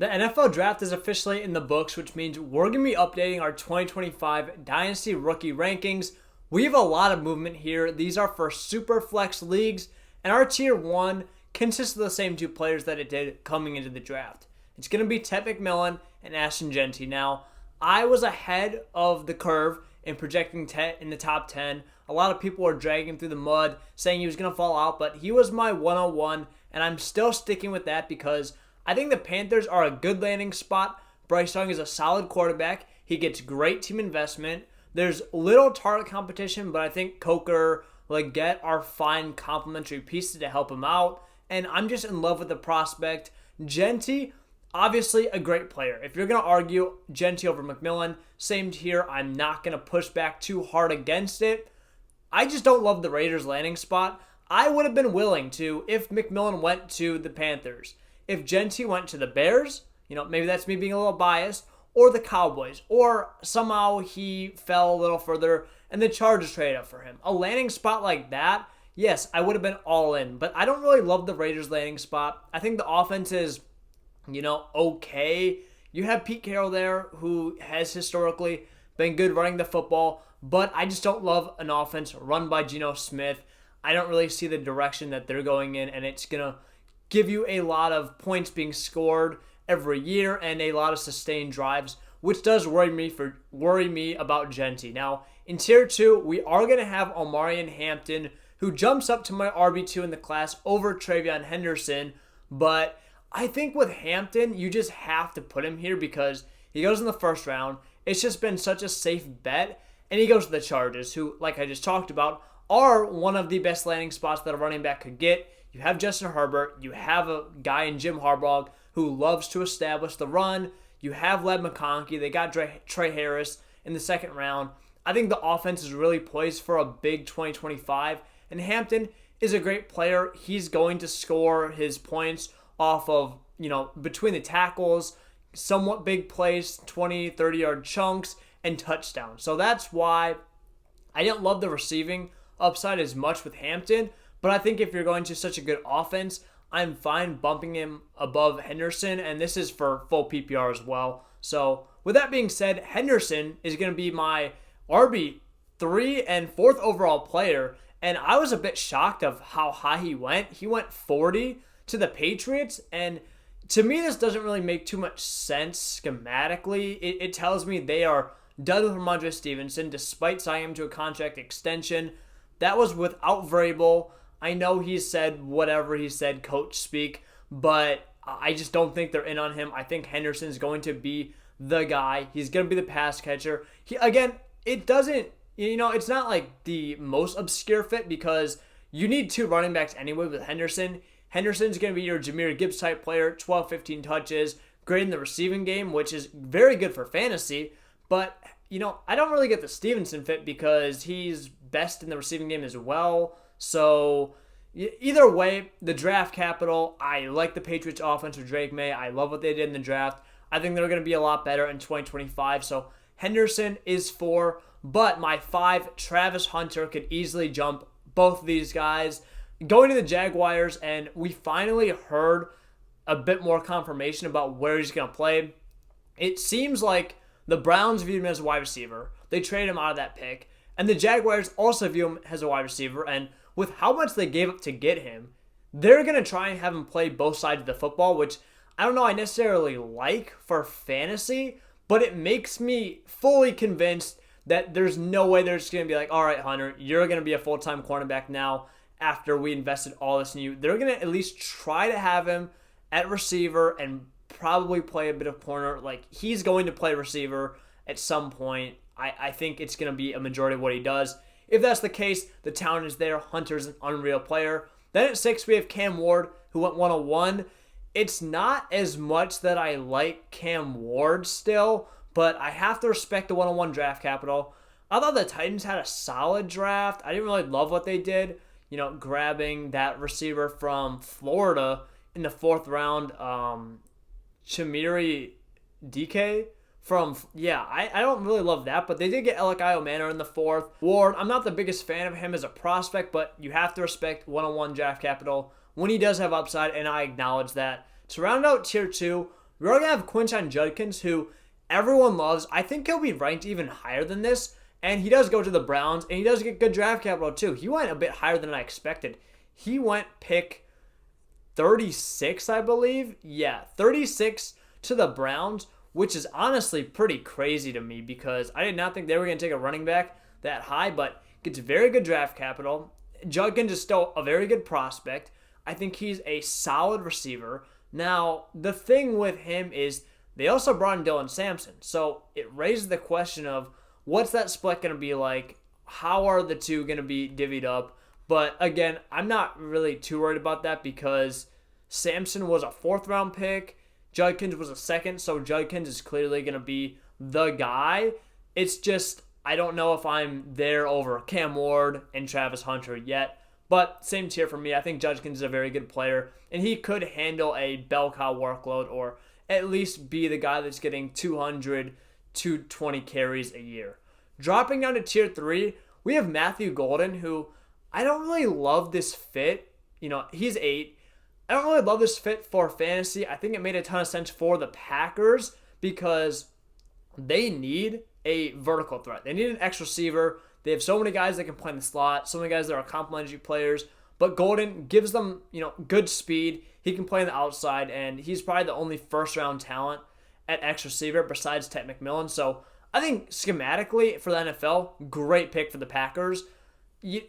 The NFL draft is officially in the books, which means we're going to be updating our 2025 Dynasty rookie rankings. We have a lot of movement here. These are for super flex leagues, and our tier 1 consists of the same two players that it did coming into the draft. It's going to be Tetairoa McMillan and Ashton Jeanty. Now, I was ahead of the curve in projecting Tet in the top 10. A lot of people were dragging him through the mud, saying he was going to fall out, but he was my 101, and I'm still sticking with that because I think the Panthers are a good landing spot. Bryce Young is a solid quarterback. He gets great team investment. There's little target competition, but I think Coker, Leggett are fine complementary pieces to help him out. And I'm just in love with the prospect. Jeanty, obviously a great player. If you're going to argue Jeanty over McMillan, same here. I'm not going to push back too hard against it. I just don't love the Raiders landing spot. I would have been willing to if McMillan went to the Panthers. If Jeanty went to the Bears, maybe that's me being a little biased, or the Cowboys, or somehow he fell a little further and the Chargers traded up for him. A landing spot like that, yes, I would have been all in, but I don't really love the Raiders landing spot. I think the offense is, okay. You have Pete Carroll there, who has historically been good running the football, but I just don't love an offense run by Geno Smith. I don't really see the direction that they're going in, and it's going to give you a lot of points being scored every year and a lot of sustained drives, which does worry me about Jeanty. Now, in Tier 2, we are going to have Omarion Hampton, who jumps up to my RB2 in the class over TreVeyon Henderson, but I think with Hampton, you just have to put him here because he goes in the first round. It's just been such a safe bet, and he goes to the Chargers, who, like I just talked about, are one of the best landing spots that a running back could get. You have Justin Herbert. You have a guy in Jim Harbaugh who loves to establish the run. You have Led McConkey. They got Trey Harris in the second round. I think the offense is really poised for a big 2025. And Hampton is a great player. He's going to score his points off of, between the tackles, somewhat big plays, 20, 30-yard chunks, and touchdowns. So that's why I didn't love the receiving upside as much with Hampton. But I think if you're going to such a good offense, I'm fine bumping him above Henderson, and this is for full PPR as well. So with that being said, Henderson is going to be my RB3 and 4th overall player, and I was a bit shocked of how high he went. He went 40 to the Patriots, and to me this doesn't really make too much sense schematically. It tells me they are done with Ramondre Stevenson despite signing him to a contract extension. That was without Vrabel. I know he said whatever he said, coach speak, but I just don't think they're in on him. I think Henderson's going to be the guy. He's going to be the pass catcher. It doesn't, it's not like the most obscure fit because you need 2 running backs anyway with Henderson. Henderson's going to be your Jahmyr Gibbs type player, 12, 15 touches, great in the receiving game, which is very good for fantasy, but, I don't really get the Stevenson fit because he's best in the receiving game as well. So either way, the draft capital, I like the Patriots offense with Drake May. I love what they did in the draft. I think they're going to be a lot better in 2025. So Henderson is 4, but my 5, Travis Hunter, could easily jump both of these guys. Going to the Jaguars, and we finally heard a bit more confirmation about where he's going to play. It seems like the Browns viewed him as a wide receiver. They traded him out of that pick. And the Jaguars also view him as a wide receiver, and with how much they gave up to get him, they're going to try and have him play both sides of the football, which I don't know I necessarily like for fantasy, but it makes me fully convinced that there's no way they're just going to be like, all right, Hunter, you're going to be a full-time cornerback now after we invested all this in you. They're going to at least try to have him at receiver and probably play a bit of corner. Like, he's going to play receiver at some point. I think it's going to be a majority of what he does. If that's the case, the talent is there. Hunter's an unreal player. Then at 6, we have Cam Ward, who went 101. It's not as much that I like Cam Ward still, but I have to respect the 101 draft capital. I thought the Titans had a solid draft. I didn't really love what they did, grabbing that receiver from Florida in the 4th round, Chimere DK. I don't really love that, but they did get Elikayo Manor in the 4th. Ward, I'm not the biggest fan of him as a prospect, but you have to respect 101 draft capital when he does have upside, and I acknowledge that. To round out Tier 2, we're going to have Quinshon Judkins, who everyone loves. I think he'll be ranked even higher than this. And he does go to the Browns, and he does get good draft capital too. He went a bit higher than I expected. He went pick 36, I believe. Yeah, 36 to the Browns, which is honestly pretty crazy to me because I did not think they were going to take a running back that high, but gets very good draft capital. Judkins is still a very good prospect. I think he's a solid receiver. Now, the thing with him is they also brought in Dylan Sampson, so it raises the question of what's that split going to be like? How are the two going to be divvied up? But again, I'm not really too worried about that because Sampson was a 4th-round pick. Judkins was a 2nd, so Judkins is clearly going to be the guy. It's just, I don't know if I'm there over Cam Ward and Travis Hunter yet. But same tier for me. I think Judkins is a very good player, and he could handle a bell cow workload or at least be the guy that's getting 200 to 20 carries a year. Dropping down to tier 3, we have Matthew Golden, who I don't really love this fit. He's 8. I don't really love this fit for fantasy. I think it made a ton of sense for the Packers because they need a vertical threat. They need an X receiver. They have so many guys that can play in the slot, so many guys that are complementary players. But Golden gives them, good speed. He can play on the outside, and he's probably the only first-round talent at X receiver besides Tetairoa McMillan. So I think schematically for the NFL, great pick for the Packers.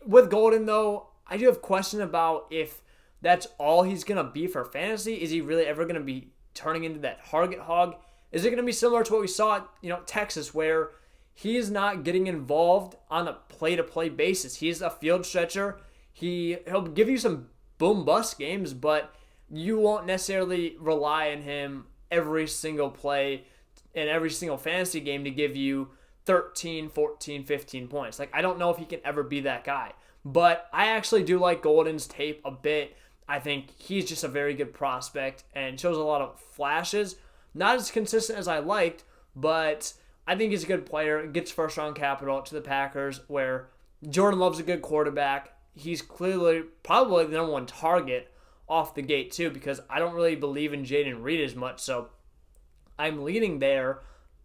With Golden, though, I do have questions about if that's all he's going to be for fantasy. Is he really ever going to be turning into that target hog? Is it going to be similar to what we saw at Texas, where he's not getting involved on a play-to-play basis? He's a field stretcher. He'll give you some boom-bust games, but you won't necessarily rely on him every single play in every single fantasy game to give you 13, 14, 15 points. I don't know if he can ever be that guy. But I actually do like Golden's tape a bit. I think he's just a very good prospect and shows a lot of flashes. Not as consistent as I liked, but I think he's a good player. Gets first-round capital to the Packers, where Jordan Love's a good quarterback. He's clearly probably the number 1 target off the gate, too, because I don't really believe in Jaden Reed as much, so I'm leaning there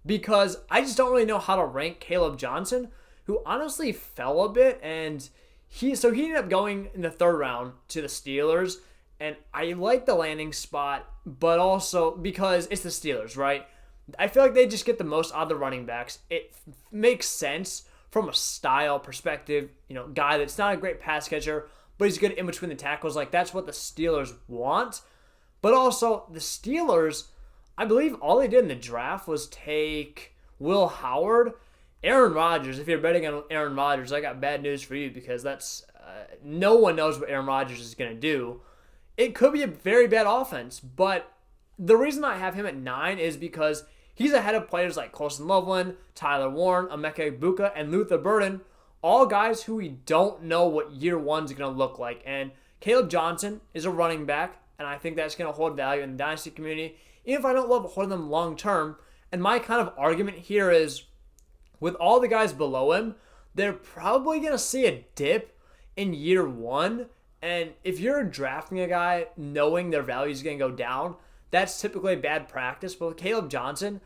because I just don't really know how to rank Kaleb Johnson, who honestly fell a bit, and he ended up going in the 3rd round to the Steelers, and I like the landing spot, but also because it's the Steelers, right? I feel like they just get the most out of the running backs. It makes sense from a style perspective, guy that's not a great pass catcher, but he's good in between the tackles. That's what the Steelers want. But also, the Steelers, I believe all they did in the draft was take Will Howard. Aaron Rodgers, if you're betting on Aaron Rodgers, I got bad news for you because that's no one knows what Aaron Rodgers is going to do. It could be a very bad offense, but the reason I have him at 9 is because he's ahead of players like Colston Loveland, Tyler Warren, Emeka Egbuka, and Luther Burden, all guys who we don't know what year 1's going to look like. And Kaleb Johnson is a running back, and I think that's going to hold value in the Dynasty community, even if I don't love holding them long term. And my kind of argument here is, with all the guys below him, they're probably going to see a dip in year 1. And if you're drafting a guy knowing their value is going to go down, that's typically bad practice. But with Kaleb Johnson,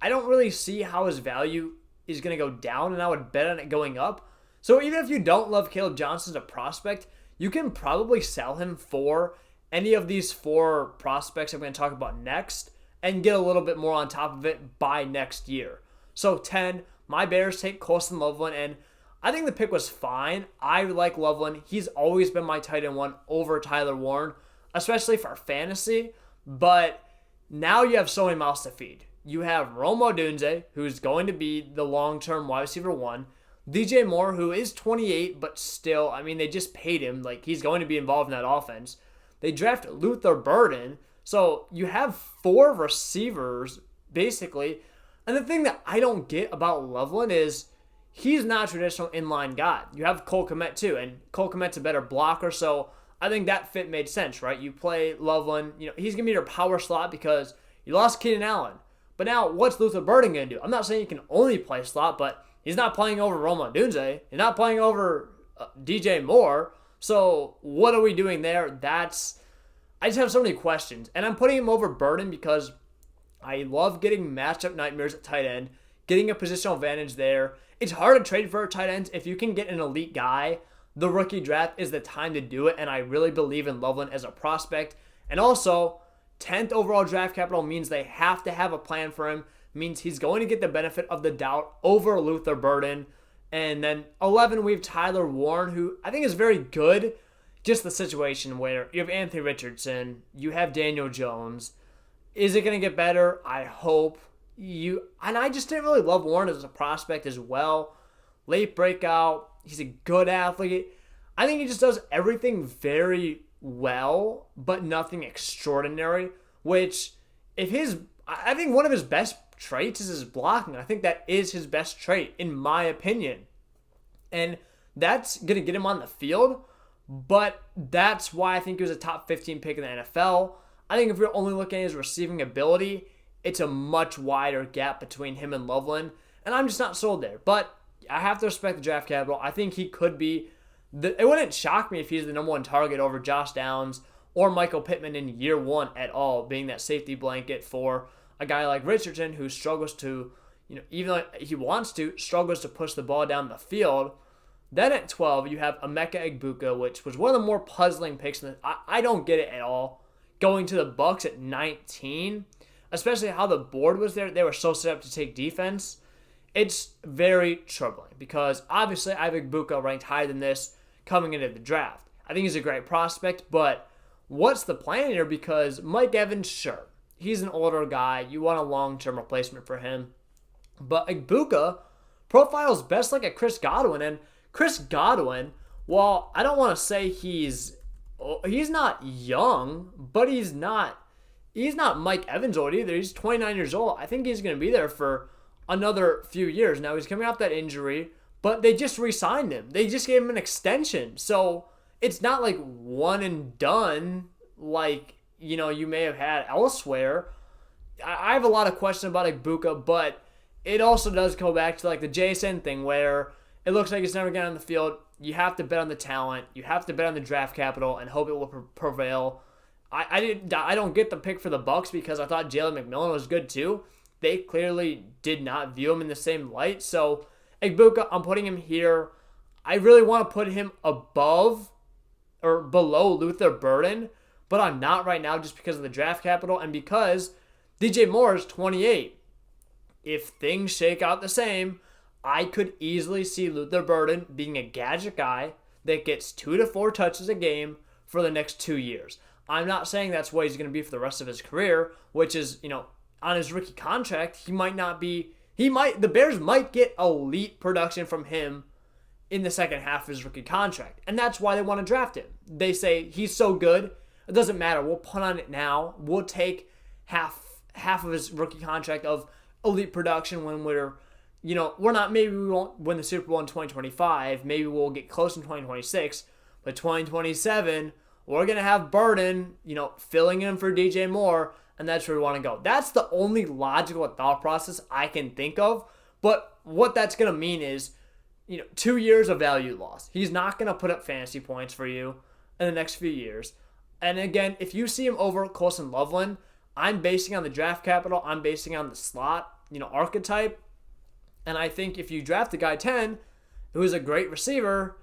I don't really see how his value is going to go down, and I would bet on it going up. So even if you don't love Kaleb Johnson as a prospect, you can probably sell him for any of these 4 prospects I'm going to talk about next and get a little bit more on top of it by next year. So 10, my Bears take Colston Loveland, and I think the pick was fine. I like Loveland. He's always been my tight end 1 over Tyler Warren, especially for fantasy. But now you have so many mouths to feed. You have Rome Odunze, who's going to be the long-term wide receiver 1. DJ Moore, who is 28, but still, they just paid him. He's going to be involved in that offense. They draft Luther Burden. So you have 4 receivers, basically. And the thing that I don't get about Loveland is he's not a traditional inline guy. You have Cole Kmet, too, and Cole Kmet's a better blocker, so I think that fit made sense, right? You play Loveland, he's going to be your power slot because you lost Keenan Allen. But now, what's Luther Burden going to do? I'm not saying he can only play slot, but he's not playing over Rome Odunze. He's not playing over DJ Moore. So what are we doing there? I just have so many questions. And I'm putting him over Burden because I love getting matchup nightmares at tight end, getting a positional advantage there. It's hard to trade for a tight end. If you can get an elite guy, the rookie draft is the time to do it, and I really believe in Loveland as a prospect. And also, 10th overall draft capital means they have to have a plan for him, means he's going to get the benefit of the doubt over Luther Burden. And then 11, we have Tyler Warren, who I think is very good. Just the situation where you have Anthony Richardson, you have Daniel Jones. Is it going to get better? I hope. And I just didn't really love Warren as a prospect as well. Late breakout. He's a good athlete. I think he just does everything very well, but nothing extraordinary, which I think one of his best traits is his blocking. I think that is his best trait, in my opinion. And that's going to get him on the field, but that's why I think he was a top 15 pick in the NFL. I think if you're only looking at his receiving ability, it's a much wider gap between him and Loveland, and I'm just not sold there. But I have to respect the draft capital. I think he could be. It wouldn't shock me if he's the number one target over Josh Downs or Michael Pittman in year one at all, being that safety blanket for a guy like Richardson who struggles to, even though he wants to, struggles to push the ball down the field. Then at 12, you have Emeka Egbuka, which was one of the more puzzling picks. I don't get it at all. Going to the Bucks at 19, especially how the board was there. They were so set up to take defense. It's very troubling because obviously I have Egbuka ranked higher than this coming into the draft. I think he's a great prospect, but what's the plan here? Because Mike Evans, sure, he's an older guy. You want a long-term replacement for him. But Egbuka profiles best like a Chris Godwin. And Chris Godwin, while I don't want to say he's not young, but he's not Mike Evans old either. He's 29 years old. I think he's going to be there for another few years. Now, he's coming off that injury, but they just re-signed him. They just gave him an extension. So it's not like one and done like, you may have had elsewhere. I have a lot of questions about Egbuka, but it also does go back to like the JSN thing where it looks like he's never getting on the field. You have to bet on the talent. You have to bet on the draft capital and hope it will prevail. I don't get the pick for the Bucks because I thought Jalen McMillan was good too. They clearly did not view him in the same light. So Egbuka, I'm putting him here. I really want to put him above or below Luther Burden, but I'm not right now just because of the draft capital and because DJ Moore is 28. If things shake out the same, I could easily see Luther Burden being a gadget guy that gets 2 to 4 touches a game for the next 2 years. I'm not saying that's what he's going to be for the rest of his career, which is, on his rookie contract, the Bears might get elite production from him in the second half of his rookie contract. And that's why they want to draft him. They say he's so good, it doesn't matter. We'll punt on it now. We'll take half of his rookie contract of elite production when maybe we won't win the Super Bowl in 2025. Maybe we'll get close in 2026. But 2027, we're going to have Burden, filling in for DJ Moore, and that's where we want to go. That's the only logical thought process I can think of. But what that's going to mean is, 2 years of value loss. He's not going to put up fantasy points for you in the next few years. And again, if you see him over Colston Loveland, I'm basing on the draft capital. I'm basing on the slot, archetype. And I think if you draft a guy 10 who is a great receiver,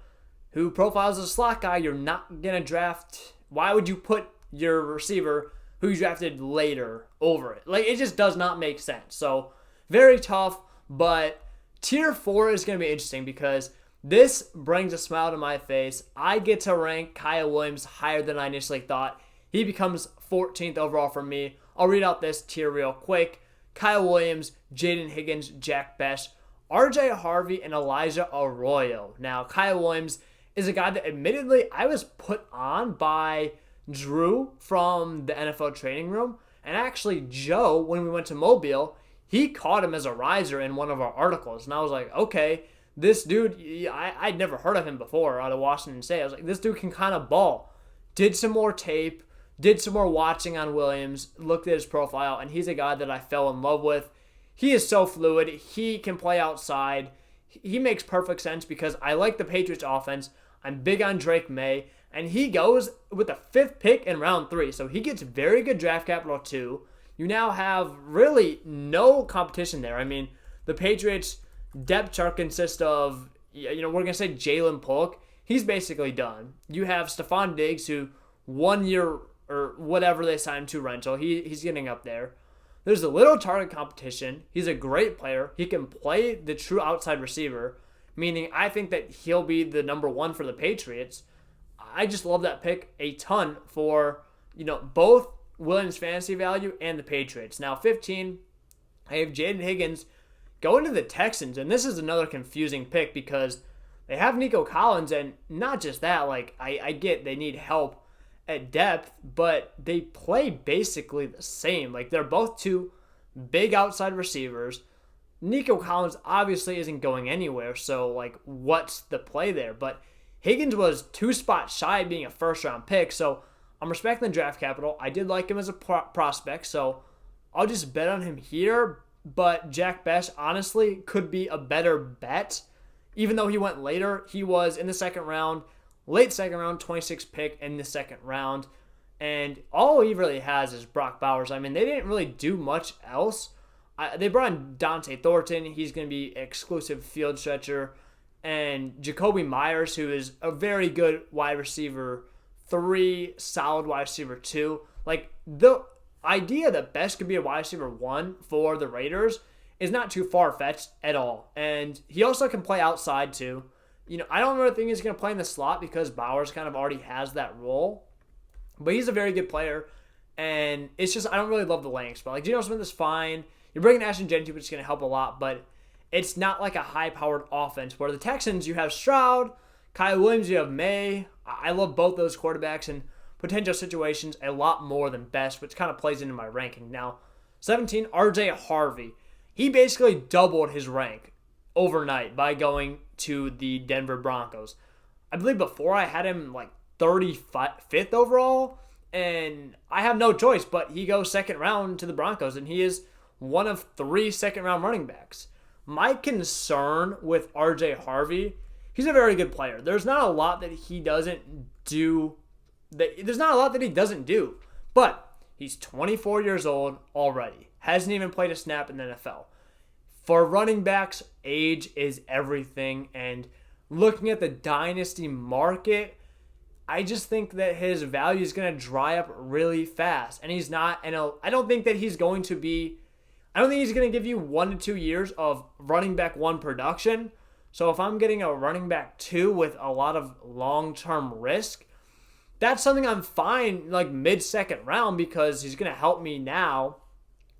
who profiles as a slot guy, you're not going to draft. Why would you put your receiver who you drafted later over it? Like, it just does not make sense. So, very tough, but tier 4 is going to be interesting because this brings a smile to my face. I get to rank Kyle Williams higher than I initially thought. He becomes 14th overall for me. I'll read out this tier real quick. Kyle Williams, Jaden Higgins, Jack Best, RJ Harvey, and Elijah Arroyo. Now, Kyle Williams is a guy that admittedly I was put on by Drew from the NFL training room. And actually, Joe, when we went to Mobile, he caught him as a riser in one of our articles. And I was like, okay, this dude, I'd never heard of him before out of Washington State. I was like, this dude can kind of ball. Did some more tape, did some more watching on Williams, looked at his profile, and he's a guy that I fell in love with. He is so fluid. He can play outside. He makes perfect sense because I like the Patriots offense. I'm big on Drake May, and he goes with the 5th pick in round 3. So he gets very good draft capital too. you now have really no competition there. I mean, the Patriots' depth chart consists of, we're going to say Jalen Polk. He's basically done. You have Stephon Diggs, who 1 year or whatever they signed to rental, he's getting up there. There's a little target competition. He's a great player. He can play the true outside receiver, meaning I think that he'll be the number one for the Patriots. I just love that pick a ton for, both Williams' fantasy value and the Patriots. Now, 15, I have Jaden Higgins going to the Texans, and this is another confusing pick because they have Nico Collins, and not just that, I get they need help at depth, but they play basically the same. They're both two big outside receivers. Nico Collins obviously isn't going anywhere, so what's the play there? But Higgins was 2 spots shy of being a first-round pick, so I'm respecting the draft capital. I did like him as a prospect, so I'll just bet on him here. But Jack Best, honestly, could be a better bet. Even though he went later, he was in the second round, late second round, 26th pick in the second round. And all he really has is Brock Bowers. I mean, they didn't really do much else. They brought in Dante Thornton. He's going to be exclusive field stretcher. And Jacoby Myers, who is a very good wide receiver 3, solid wide receiver 2. The idea that Best could be a wide receiver 1 for the Raiders is not too far-fetched at all. And he also can play outside too. I don't really think he's going to play in the slot because Bowers kind of already has that role. But he's a very good player. And it's just, I don't really love the lengths. But Geno Smith is fine. You're bringing Ashton Jeanty, which is going to help a lot. But it's not like a high-powered offense. Where the Texans, you have Stroud, Kyle Williams, you have May. I love both those quarterbacks in potential situations a lot more than Best, which kind of plays into my ranking. Now, 17, RJ Harvey. He basically doubled his rank overnight by going to the Denver Broncos. I believe before I had him 35th overall, and I have no choice, but he goes second round to the Broncos, and he is one of 3 second-round running backs. My concern with RJ Harvey, he's a very good player. There's not a lot that he doesn't do. But he's 24 years old already. Hasn't even played a snap in the NFL. For running backs, age is everything. And looking at the dynasty market, I just think that his value is going to dry up really fast. And he's not, and I don't think that he's going to be, I don't think he's going to give you 1 to 2 years of running back 1 production. So if I'm getting a running back 2 with a lot of long-term risk, that's something I'm fine mid-second round because he's going to help me now.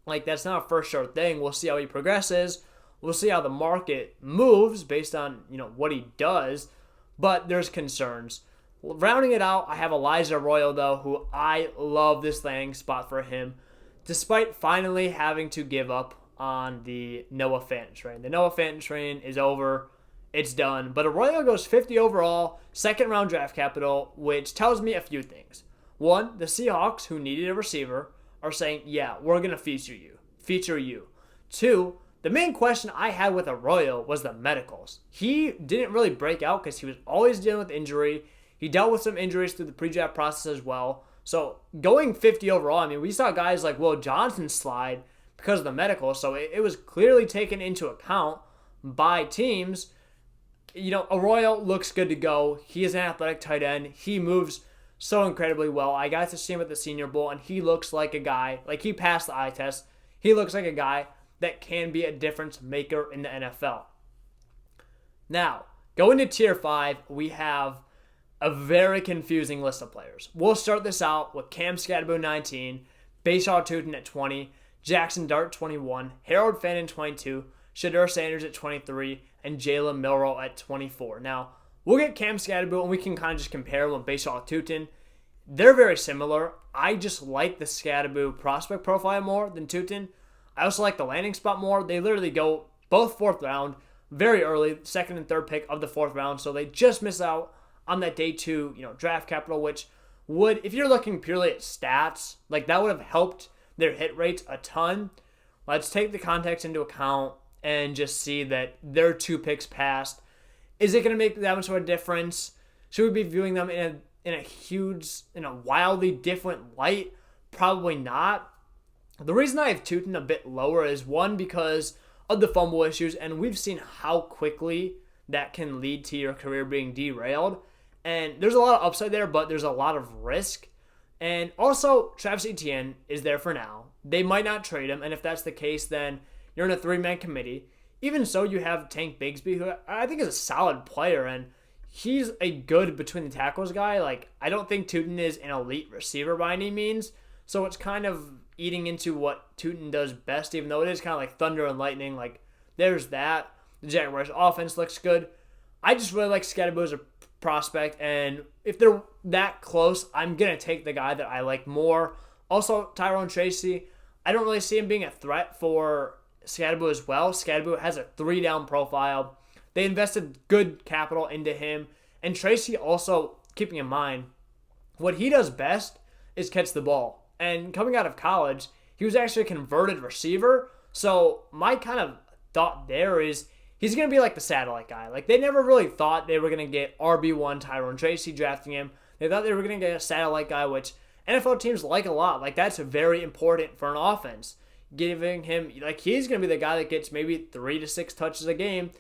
That's not a first sure thing. We'll see how he progresses. We'll see how the market moves based on, what he does. But there's concerns. Rounding it out, I have Elijah Arroyo, though, who I love this landing spot for him, despite finally having to give up on the Noah Fant train. The Noah Fant train is over. It's done. But Arroyo goes 50 overall, second round draft capital, which tells me a few things. One, the Seahawks, who needed a receiver, are saying, yeah, we're going to feature you. Two, the main question I had with Arroyo was the medicals. He didn't really break out because he was always dealing with injury. He dealt with some injuries through the pre-draft process as well. So going 50 overall, we saw guys like Will Johnson slide because of the medicals. So it was clearly taken into account by teams. Arroyo looks good to go. He is an athletic tight end. He moves so incredibly well. I got to see him at the Senior Bowl, and he looks like a guy, he passed the eye test. He looks like a guy that can be a difference maker in the NFL. Now, going to Tier 5, we have a very confusing list of players. We'll start this out with Cam Scatterbo 19, Bradshaw Tootin at 20, Jackson Dart 21, Harold Fannin 22, Shadur Sanders at 23, and Jalen Milroe at 24. Now, we'll get Cam Scatterbo, and we can kind of just compare them with Bradshaw Tootin. They're very similar. I just like the Scatterbo prospect profile more than Tootin. I also like the landing spot more. They literally go both 4th round, very early, 2nd and 3rd pick of the 4th round, so they just miss out on that day 2, draft capital, which would, if you're looking purely at stats, that would have helped their hit rates a ton. Let's take the context into account and just see that they're 2 picks past. Is it going to make that much of a difference? Should we be viewing them in a wildly different light? Probably not. The reason I have Tootin a bit lower is, one, because of the fumble issues, and we've seen how quickly that can lead to your career being derailed. And there's a lot of upside there, but there's a lot of risk. And also, Travis Etienne is there for now. They might not trade him, and if that's the case, then you're in a 3-man committee. Even so, you have Tank Bigsby, who I think is a solid player, and he's a good between the tackles guy. Like, I don't think Tootin is an elite receiver by any means, so it's kind of eating into what Tootin does best, even though it is kind of like thunder and lightning. Like, there's that. The Jaguars' offense looks good. I just really like Scadaboo as a prospect, and if they're that close, I'm going to take the guy that I like more. Also, Tyrone Tracy, I don't really see him being a threat for Scadaboo as well. Scadaboo has a 3-down profile. They invested good capital into him. And Tracy also, keeping in mind, what he does best is catch the ball. And coming out of college, he was actually a converted receiver. So my kind of thought there is he's going to be like the satellite guy. Like, they never really thought they were going to get RB1 Tyrone Tracy drafting him. They thought they were going to get a satellite guy, which NFL teams like a lot. Like, that's very important for an offense. Giving him, like, he's going to be the guy that gets maybe 3 to 6 touches a game,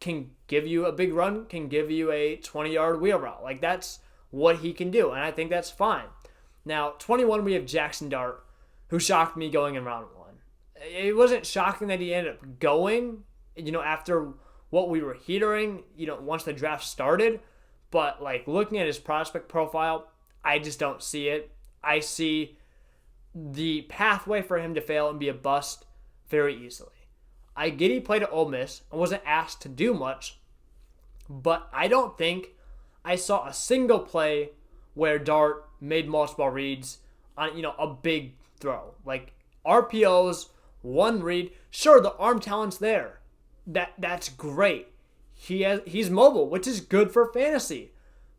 can give you a big run, can give you a 20-yard wheel route. Like, that's what he can do, and I think that's fine. Now, 21, we have Jackson Dart, who shocked me going in round 1. It wasn't shocking that he ended up going, after what we were hearing, once the draft started. But, like, looking at his prospect profile, I just don't see it. I see the pathway for him to fail and be a bust very easily. I get he played at Ole Miss and wasn't asked to do much, but I don't think I saw a single play where Dart made multiple reads on, a big throw. Like, RPOs, one read, sure, the arm talent's there. That's great. He's mobile, which is good for fantasy,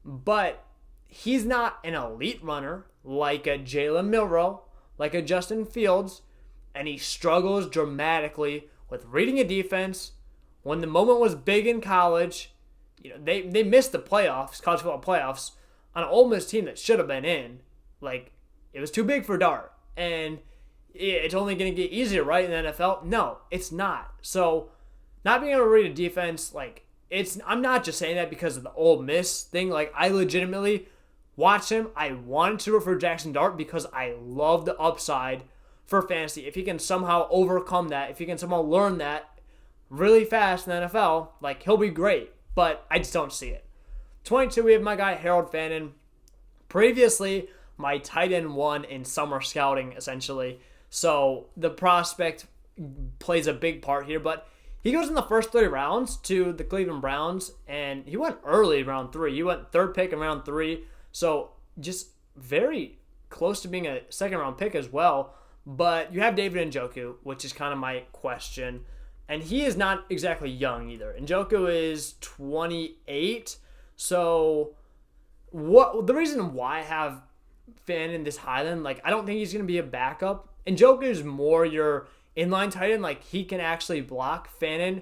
but he's not an elite runner like a Jalen Milroe, like a Justin Fields, and he struggles dramatically with reading a defense. When the moment was big in college, they missed the playoffs, college football playoffs, on an Ole Miss team that should have been in. Like, it was too big for Dart, and it's only going to get easier, right, in the NFL? No, it's not. So, not being able to read a defense, like, I'm not just saying that because of the Ole Miss thing. Like, I legitimately watch him. I wanted to root for Jackson Dart because I love the upside for fantasy. If he can somehow overcome that, if he can somehow learn that really fast in the NFL, like, he'll be great. But I just don't see it. 22, we have my guy Harold Fannin. Previously, my tight end 1 in summer scouting, essentially. So the prospect plays a big part here. But he goes in the first 3 rounds to the Cleveland Browns, and he went early, round 3. He went 3rd pick in round 3. So just very close to being a 2nd-round pick as well. But you have David Njoku, which is kind of my question. And he is not exactly young either. Njoku is 28. So the reason why I have Fannin this Highland, like, I don't think he's going to be a backup. Njoku is more your inline tight end. Like, he can actually block. Fannin,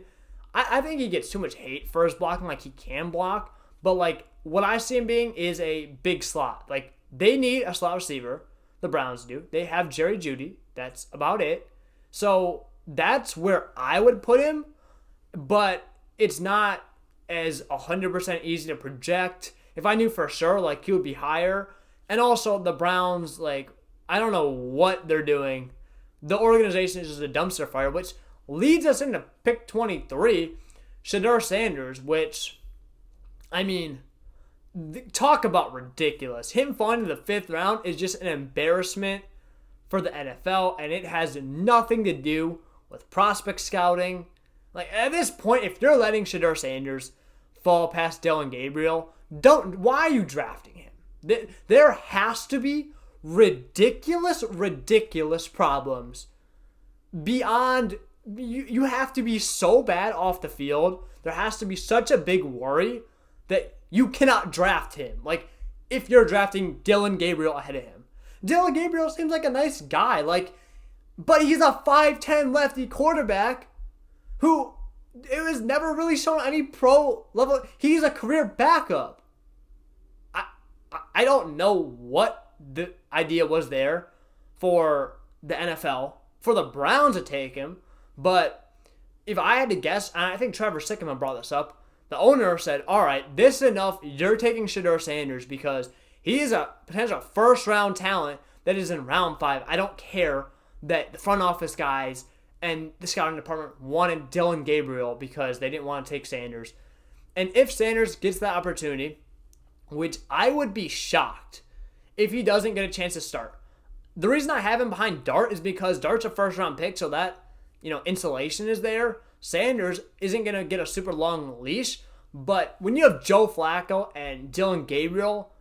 I think he gets too much hate for his blocking. Like, he can block. But, like, what I see him being is a big slot. Like, they need a slot receiver. The Browns do. They have Jerry Jeudy. That's about it. So that's where I would put him. But it's not as 100% easy to project. If I knew for sure, like, he would be higher. And also, the Browns, like, I don't know what they're doing. The organization is just a dumpster fire, which leads us into pick 23, Shedeur Sanders, which, I mean, talk about ridiculous. Him falling to the 5th round is just an embarrassment for the NFL, and it has nothing to do with prospect scouting. Like, at this point, if you're letting Shedeur Sanders fall past Dylan Gabriel, why are you drafting him? There has to be ridiculous problems beyond. You have to be so bad off the field. There has to be such a big worry that you cannot draft him. Like, if you're drafting Dylan Gabriel ahead of him. Dylan Gabriel seems like a nice guy, but he's a 5'10" lefty quarterback who it was never really shown any pro level. He's a career backup. I don't know what the idea was there for the NFL for the Browns to take him. But if I had to guess, and I think Trevor Sickman brought this up, the owner said, all right, this is enough. You're taking Shedeur Sanders because he is a potential first-round talent that is in round 5. I don't care that the front office guys and the scouting department wanted Dylan Gabriel because they didn't want to take Sanders. And if Sanders gets that opportunity, which I would be shocked if he doesn't get a chance to start. The reason I have him behind Dart is because Dart's a first-round pick, so that, insulation is there. Sanders isn't going to get a super long leash, but when you have Joe Flacco and Dylan Gabriel,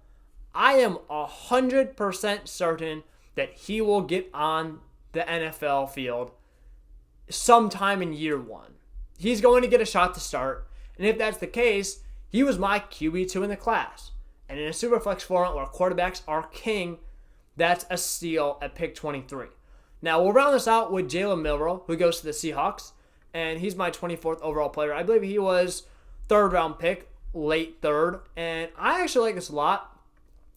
I am 100% certain that he will get on the NFL field sometime in year 1. He's going to get a shot to start, and if that's the case, he was my QB2 in the class. And in a Superflex format where quarterbacks are king, that's a steal at pick 23. Now, we'll round this out with Jalen Milroe, who goes to the Seahawks, and he's my 24th overall player. I believe he was 3rd round pick, late 3rd, and I actually like this a lot.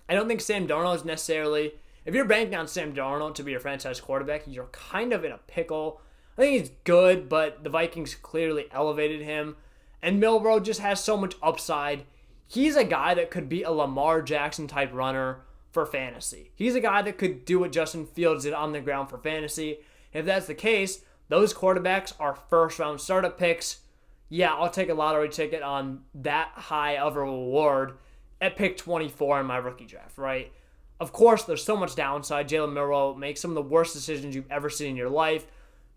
I don't think Sam Darnold is necessarily, if you're banking on Sam Darnold to be your franchise quarterback, you're kind of in a pickle. I think he's good, but the Vikings clearly elevated him, and Milroe just has so much upside. He's a guy that could be a Lamar Jackson type runner for fantasy. He's a guy that could do what Justin Fields did on the ground for fantasy. If that's the case, those quarterbacks are first-round startup picks. Yeah, I'll take a lottery ticket on that high of a reward at pick 24 in my rookie draft, right? Of course, there's so much downside. Jalen Milroe makes some of the worst decisions you've ever seen in your life.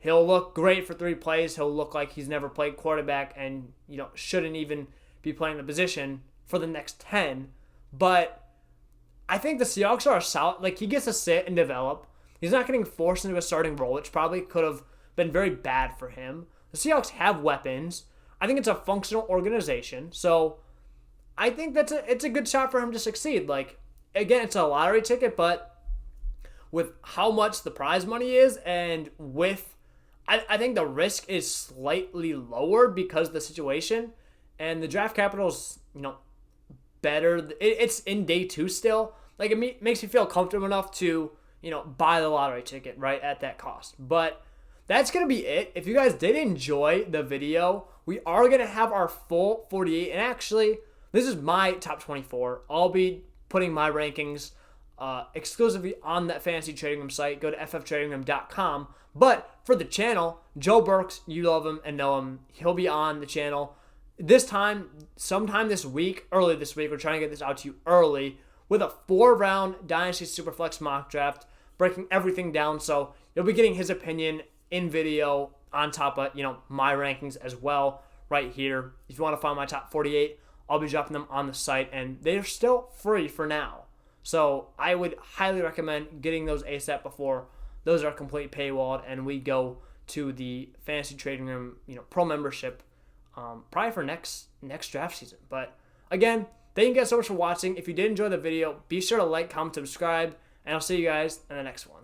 He'll look great for 3 plays. He'll look like he's never played quarterback and, shouldn't even be playing the position for the next 10. But I think the Seahawks are a solid, he gets to sit and develop. He's not getting forced into a starting role, which probably could have been very bad for him. The Seahawks have weapons. I think it's a functional organization. So I think it's a good shot for him to succeed. Again, it's a lottery ticket, but with how much the prize money is and with, I think the risk is slightly lower because of the situation. And the draft capital's, better. It's in day 2 still. It makes you feel comfortable enough to, buy the lottery ticket, right, at that cost. But that's going to be it. If you guys did enjoy the video, we are going to have our full 48. And actually, this is my top 24. I'll be putting my rankings exclusively on that fantasy trading room site. Go to fftradingroom.com. But for the channel, Joe Burks, you love him and know him. He'll be on the channel. This time, sometime this week, early this week, we're trying to get this out to you early with a 4-round Dynasty Superflex mock draft, breaking everything down. So you'll be getting his opinion in video on top of, my rankings as well right here. If you want to find my top 48, I'll be dropping them on the site, and they're still free for now. So I would highly recommend getting those ASAP before those are completely paywalled and we go to the Fantasy Trading Room, pro membership, probably for next draft season. But again, thank you guys so much for watching. If you did enjoy the video, be sure to like, comment, subscribe, and I'll see you guys in the next one.